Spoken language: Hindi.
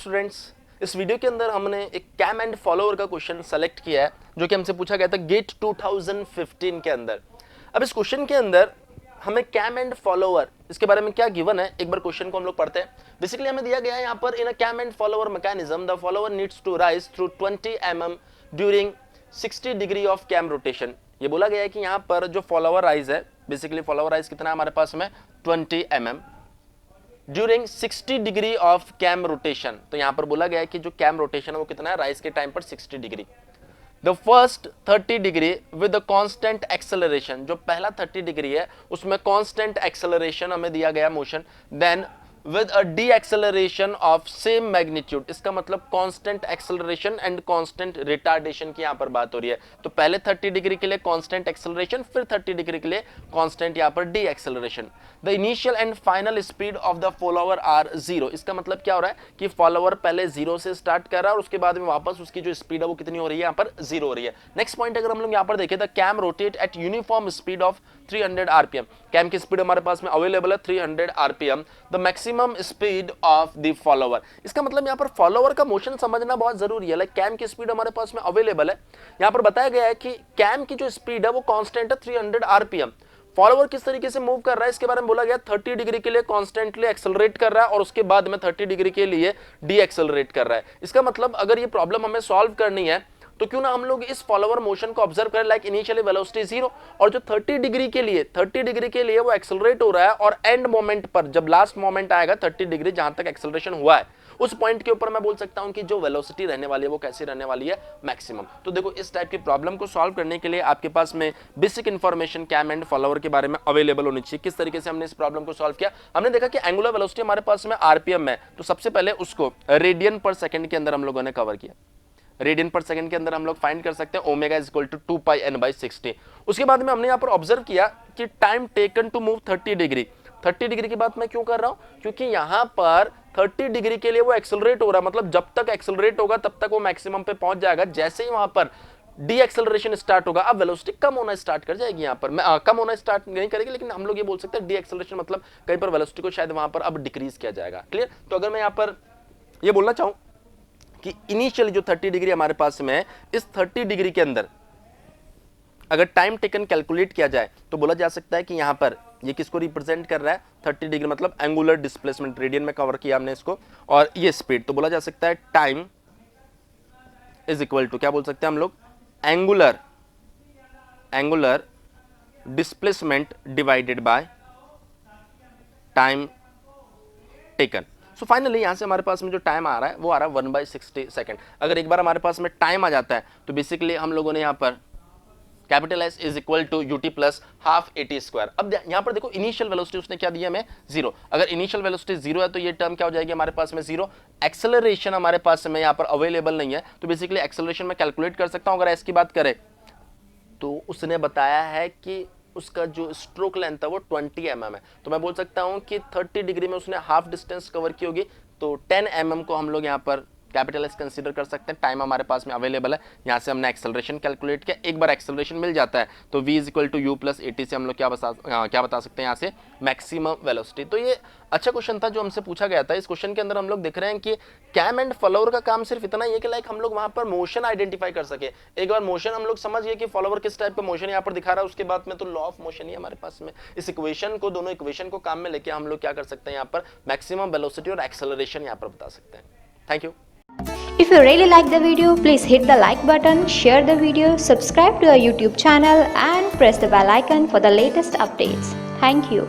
स्टूडेंट्स, इस वीडियो के अंदर हमने एक कैम एंड फॉलोअर का क्वेश्चन सेलेक्ट किया है जो कि हमसे पूछा गया था गेट 2015 के अंदर। अब इस क्वेश्चन के अंदर हमें कैम एंड फॉलोअर इसके बारे में क्या गिवन है, एक बार क्वेश्चन को हम लोग पढ़ते हैं। बेसिकली हमें दिया गया है यहाँ पर, in a cam and follower mechanism the follower needs to rise through 20 mm during 60 degree of cam rotation. ये बोला गया है कि यहाँ पर जो फॉलोअर राइज है, बेसिकली फॉलोअर राइज कितना है हमारे पास में 20 mm during 60 degree of cam rotation. तो यहां पर बोला गया है कि जो कैम रोटेशन है वो कितना है, राइज के टाइम पर 60 degree. The first 30 degree with the constant acceleration, जो पहला 30 डिग्री है उसमें कांस्टेंट एक्सेलरेशन हमें दिया गया motion, then with a de acceleration of same magnitude. इसका मतलब constant acceleration and constant retardation की यहां पर बात हो रही है। तो पहले 30 डिग्री के लिए कांस्टेंट एक्सेलरेशन, फिर 30 डिग्री के लिए कांस्टेंट यहां पर de acceleration. The initial and final speed of the follower are 0। इसका मतलब क्या हो रहा है कि फॉलोअर पहले 0 से स्टार्ट कर रहा है और उसके बाद में वापस उसकी जो स्पीड है वो कितनी हो रही है, यहां पर 0 हो रही है। नेक्स्ट पॉइंट अगर हम लोग यहां पर देखें, the cam rotate at uniform speed of 300 RPM. Cam की स्पीड हमारे पास में अवेलेबल है 300 RPM. The maximum speed of the follower, इसका मतलब यहां पर फॉलोअर का मोशन समझना बहुत जरूरी है। लाइक कैम की स्पीड हमारे पास में अवेलेबल है, यहां पर बताया गया है कि कैम की जो स्पीड है वो कांस्टेंट है 300 आरपीएम। फॉलोअर किस तरीके से मूव कर रहा है इसके बारे में बोला गया, 30 डिग्री के लिए कांस्टेंटली एक्सेलरेट कर रहा है और उसके बाद में 30 डिग्री के लिए डी एक्सेलरेट कर रहा है। इसका मतलब अगर ये प्रॉब्लम हमें सॉल्व करनी है तो क्यों ना हम लोग इस फॉलोअर मोशन को ऑब्जर्व करें। लाइक इनिशियली वेलोसिटी 0 और जो 30 डिग्री के लिए वो एक्सेलरेट हो रहा है और एंड मोमेंट पर जब लास्ट मोमेंट आएगा 30 डिग्री जहां तक एक्सेलरेशन हुआ है उस पॉइंट के ऊपर मैं बोल सकता हूं कि जो वेलोसिटी रहने वाली है वो कैसी रहने वाली है, मैक्सिमम। तो देखो इस टाइप की प्रॉब्लम को सॉल्व करने के लिए आपके पास में basic information cam and follower के बारे में अवेलेबल होनी चाहिए। किस तरीके से हमने इस प्रॉब्लम को सॉल्व किया, हमने देखा कि एंगुलर वेलोसिटी हमारे पास में आरपीएम है, तो सबसे पहले उसको रेडियन पर सेकंड के अंदर हम लोगों ने कवर किया। रेडियन पर सेकंड के अंदर हम लोग फाइंड कर सकते हैं omega is equal to 2 pi n by 60। उसके बाद में हमने यहाँ पर ऑब्जर्व किया कि time taken to move 30 degree. 30 degree की बात मैं क्यों कर रहा हूं, क्योंकि यहाँ पर 30 डिग्री के लिए वो एक्सेलरेट हो रहा है, मतलब जब तक एक्सेलरेट होगा तब तक वो मैक्सिमम पे पहुंच जाएगा। जैसे ही वहां पर डी एक्सेलरेशन स्टार्ट होगा अब वेलोसिटी कम होना स्टार्ट कर जाएगी। यहाँ पर कम होना स्टार्ट नहीं करेगी, लेकिन हम लोग ये बोल सकते हैं डी एक्सेलरेशन मतलब कहीं पर वेलोसिटी को शायद वहां पर अब डिक्रीज किया जाएगा। क्लियर। तो अगर मैं यहाँ पर ये बोलना चाहूं कि इनिशियली जो 30 डिग्री हमारे पास में है, इस 30 डिग्री के अंदर अगर टाइम टेकन कैलकुलेट किया जाए तो बोला जा सकता है कि यहां पर ये किसको रिप्रेजेंट कर रहा है, 30 डिग्री मतलब एंगुलर डिस्प्लेसमेंट, रेडियन में कवर किया हमने इसको, और ये स्पीड। तो बोला जा सकता है टाइम इज इक्वल टू क्या बोल सकते हैं हम लोग, angular displacement divided by time taken. So finally यहां से हमारे पास में जो टाइम आ रहा है वो आ रहा है 1/60 सेकंड। अगर एक बार हमारे पास में टाइम आ जाता है तो बेसिकली हम लोगों ने यहां पर capital S is equal to ut plus half AT square. अब यहां पर देखो इनिशियल वेलोसिटी उसने क्या दिया हमें, 0। अगर इनिशियल वेलोसिटी 0 है तो ये टर्म क्या हो जाएगी हमारे पास में 0। एक्सेलरेशन हमारे पास में यहां पर अवेलेबल नहीं है, तो बेसिकली एक्सेलरेशन में कैलकुलेट कर सकता हूं। अगर S की बात करें तो उसने बताया है कि उसका जो स्ट्रोक लेंथ है वो 20 mm है, तो मैं बोल सकता हूं कि 30 डिग्री में उसने हाफ डिस्टेंस कवर की होगी, तो 10 mm को हम लोग यहाँ पर कैपिटल S कंसीडर कर सकते हैं। टाइम हमारे पास में अवेलेबल है, यहाँ से हमने एक्सेलरेशन कैलकुलेट किया। एक बार एक्सेलरेशन मिल जाता है तो v is equal to u plus AT से हम लोग क्या बता सकते हैं यहाँ से, मैक्सिमम वेलोसिटी। तो ये अच्छा क्वेश्चन था जो हमसे पूछा गया था। इस क्वेश्चन के अंदर हम लोग देख रहे हैं कि कैम एंड फॉलोअर का काम सिर्फ इतना ही है कि लाइक हम लोग वहां पर मोशन आइडेंटिफाई कर सके। एक बार मोशन हम लोग समझ गए कि फॉलोअर किस टाइप का मोशन यहाँ पर दिखा रहा है, उसके बाद में तो लॉ ऑफ मोशन ही हमारे पास में। इस इक्वेशन को, दोनों इक्वेशन को काम में लेके हम लोग क्या कर सकते हैं, यहाँ पर मैक्सिमम वेलोसिटी और एक्सेलरेशन यहाँ पर बता सकते हैं। Thank you. If you really like the video, please hit the like button, share the video, subscribe to our YouTube channel and press the bell icon for the latest updates. Thank you.